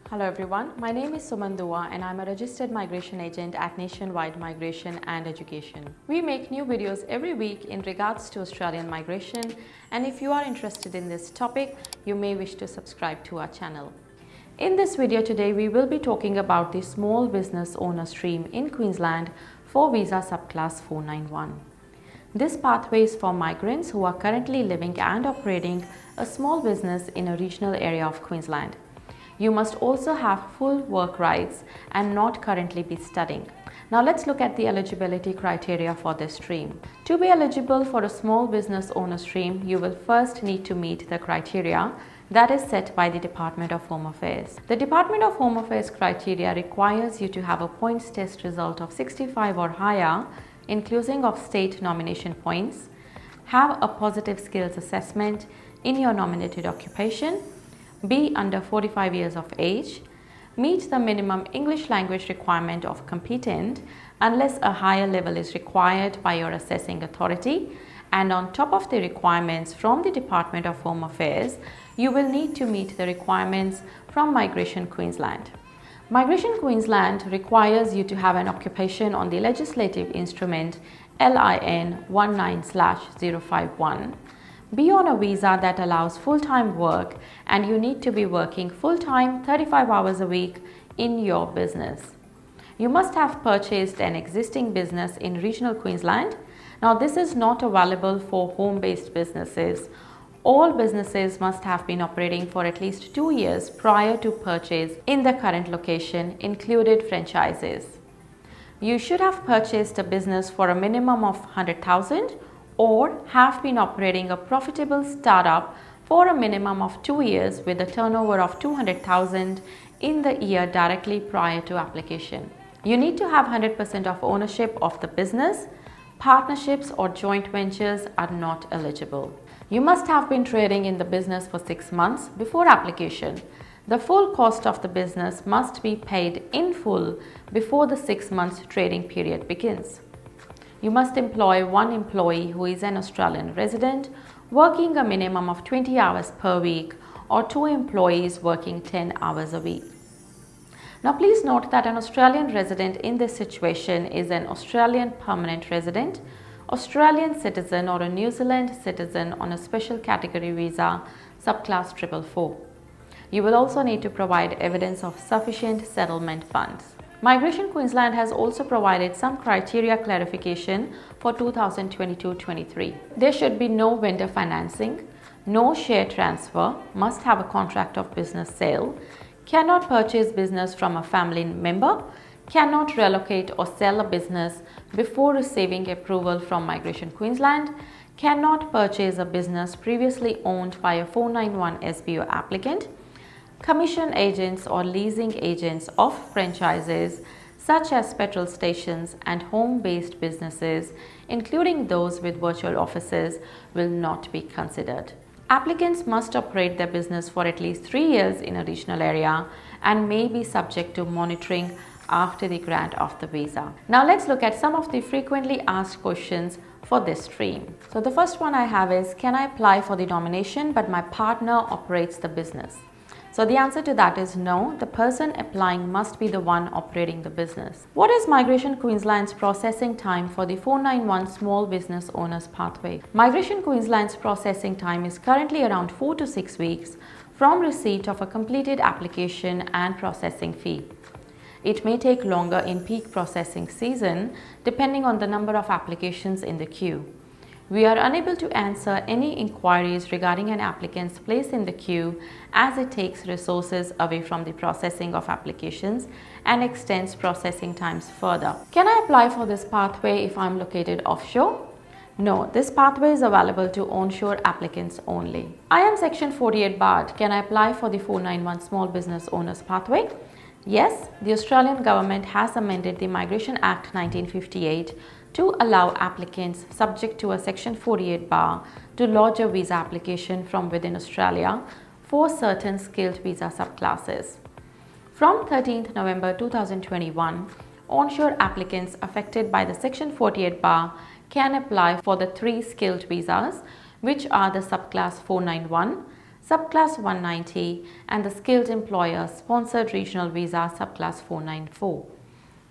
Hello everyone, my name is Suman Dua and I'm a registered migration agent at Nationwide Migration and Education. We make new videos every week in regards to Australian migration, and if you are interested in this topic, you may wish to subscribe to our channel. In this video today, we will be talking about the small business owner stream in Queensland for visa subclass 491. This pathway is for migrants who are currently living and operating a small business in a regional area of Queensland. You must also have full work rights and not currently be studying. Now let's look at the eligibility criteria for this stream. To be eligible for a small business owner stream, you will first need to meet the criteria that is set by the Department of Home Affairs. The Department of Home Affairs criteria requires you to have a points test result of 65 or higher, inclusive of state nomination points, have a positive skills assessment in your nominated occupation, be under 45 years of age, meet the minimum English language requirement of competent unless a higher level is required by your assessing authority, and on top of the requirements from the Department of Home Affairs, you will need to meet the requirements from Migration Queensland. Migration Queensland requires you to have an occupation on the legislative instrument LIN 19/051. Be on a visa that allows full-time work, and you need to be working full-time 35 hours a week in your business. You must have purchased an existing business in regional Queensland. Now this is not available for home-based businesses. All businesses must have been operating for at least 2 years prior to purchase in the current location, included franchises. You should have purchased a business for a minimum of 100,000 or have been operating a profitable startup for a minimum of 2 years with a turnover of 200,000 in the year directly prior to application. You need to have 100% of ownership of the business. Partnerships or joint ventures are not eligible. You must have been trading in the business for 6 months before application. The full cost of the business must be paid in full before the 6 months trading period begins. You must employ one employee who is an Australian resident working a minimum of 20 hours per week, or 2 employees working 10 hours a week. Now please note that an Australian resident in this situation is an Australian permanent resident, Australian citizen, or a New Zealand citizen on a special category visa subclass 444. You will also need to provide evidence of sufficient settlement funds. Migration Queensland has also provided some criteria clarification for 2022-23. There should be no vendor financing, no share transfer, must have a contract of business sale, cannot purchase business from a family member, cannot relocate or sell a business before receiving approval from Migration Queensland, cannot purchase a business previously owned by a 491 SBO applicant, commission agents or leasing agents of franchises such as petrol stations and home-based businesses, including those with virtual offices, will not be considered. Applicants must operate their business for at least 3 years in a regional area and may be subject to monitoring after the grant of the visa. Now let's look at some of the frequently asked questions for this stream. So the first one I have is, can I apply for the nomination but my partner operates the business? So the answer to that is no. The person applying must be the one operating the business. What is Migration Queensland's processing time for the 491 small business owners pathway? Migration Queensland's processing time is currently around 4 to 6 weeks from receipt of a completed application and processing fee. It may take longer in peak processing season depending on the number of applications in the queue. We are unable to answer any inquiries regarding an applicant's place in the queue, as it takes resources away from the processing of applications and extends processing times further. Can I apply for this pathway if I'm located offshore? No, this pathway is available to onshore applicants only. I am section 48 barred. Can I apply for the 491 small business owners pathway? Yes, the Australian government has amended the Migration Act 1958 to allow applicants subject to a section 48 bar to lodge a visa application from within Australia for certain skilled visa subclasses. From 13th November 2021, onshore applicants affected by the section 48 bar can apply for the 3 skilled visas, which are the subclass 491, subclass 190, and the skilled employer sponsored regional visa subclass 494.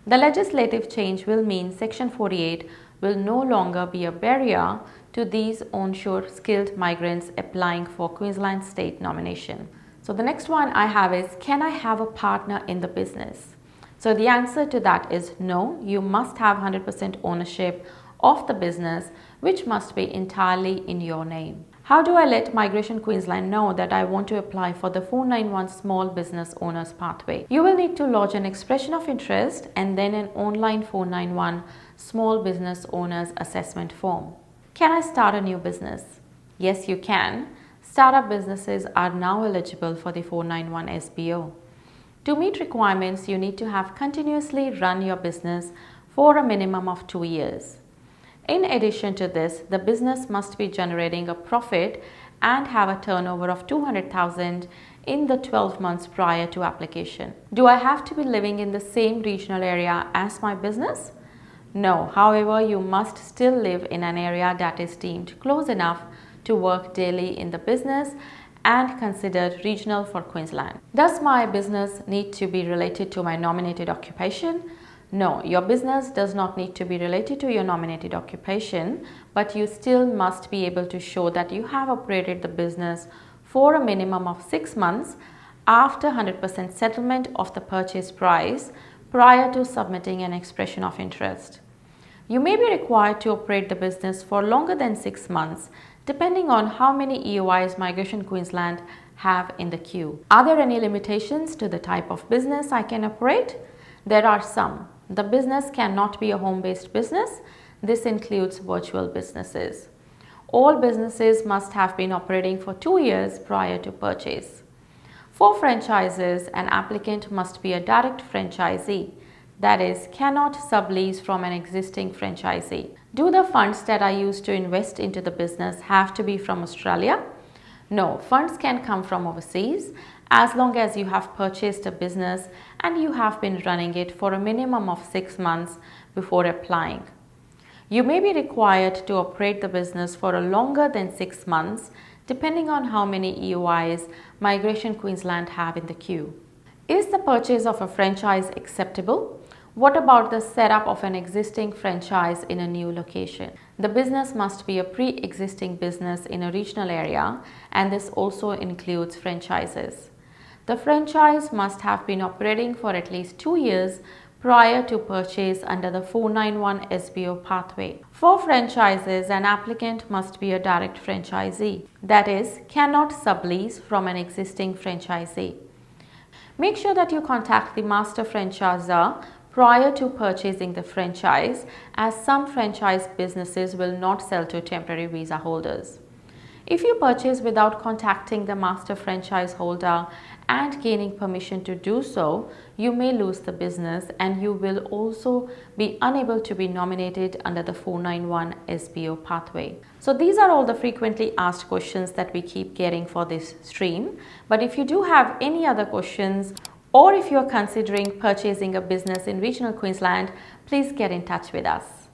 The legislative change will mean Section 48 will no longer be a barrier to these onshore skilled migrants applying for Queensland state nomination. So the next one I have is, can I have a partner in the business? So the answer to that is no. You must have 100% ownership of the business, which must be entirely in your name. How do I let Migration Queensland know that I want to apply for the 491 Small Business Owners Pathway? You will need to lodge an expression of interest and then an online 491 Small Business Owners Assessment form. Can I start a new business? Yes, you can. Startup businesses are now eligible for the 491 SBO. To meet requirements, you need to have continuously run your business for a minimum of 2 years. In addition to this, the business must be generating a profit and have a turnover of 200,000 in the 12 months prior to application. Do I have to be living in the same regional area as my business? No. However, you must still live in an area that is deemed close enough to work daily in the business and considered regional for Queensland. Does my business need to be related to my nominated occupation? No, your business does not need to be related to your nominated occupation, but you still must be able to show that you have operated the business for a minimum of 6 months after 100% settlement of the purchase price prior to submitting an expression of interest. You may be required to operate the business for longer than 6 months, depending on how many EOIs Migration Queensland have in the queue. Are there any limitations to the type of business I can operate? There are some. The business cannot be a home-based business. This includes virtual businesses. All businesses must have been operating for 2 years prior to purchase. For franchises, an applicant must be a direct franchisee, that is, cannot sublease from an existing franchisee. Do the funds that are used to invest into the business have to be from Australia? No, funds can come from overseas as long as you have purchased a business and you have been running it for a minimum of 6 months before applying. You may be required to operate the business for a longer than 6 months, depending on how many EOIs Migration Queensland have in the queue. Is the purchase of a franchise acceptable? What about the setup of an existing franchise in a new location? The business must be a pre-existing business in a regional area, and this also includes franchises. The franchise must have been operating for at least 2 years prior to purchase under the 491 SBO pathway. For franchises, an applicant must be a direct franchisee, that is, cannot sublease from an existing franchisee. Make sure that you contact the master franchisor prior to purchasing the franchise, as some franchise businesses will not sell to temporary visa holders. If you purchase without contacting the master franchise holder and gaining permission to do so, you may lose the business and you will also be unable to be nominated under the 491 SBO pathway. So these are all the frequently asked questions that we keep getting for this stream. But if you do have any other questions, or if you're considering purchasing a business in regional Queensland, please get in touch with us.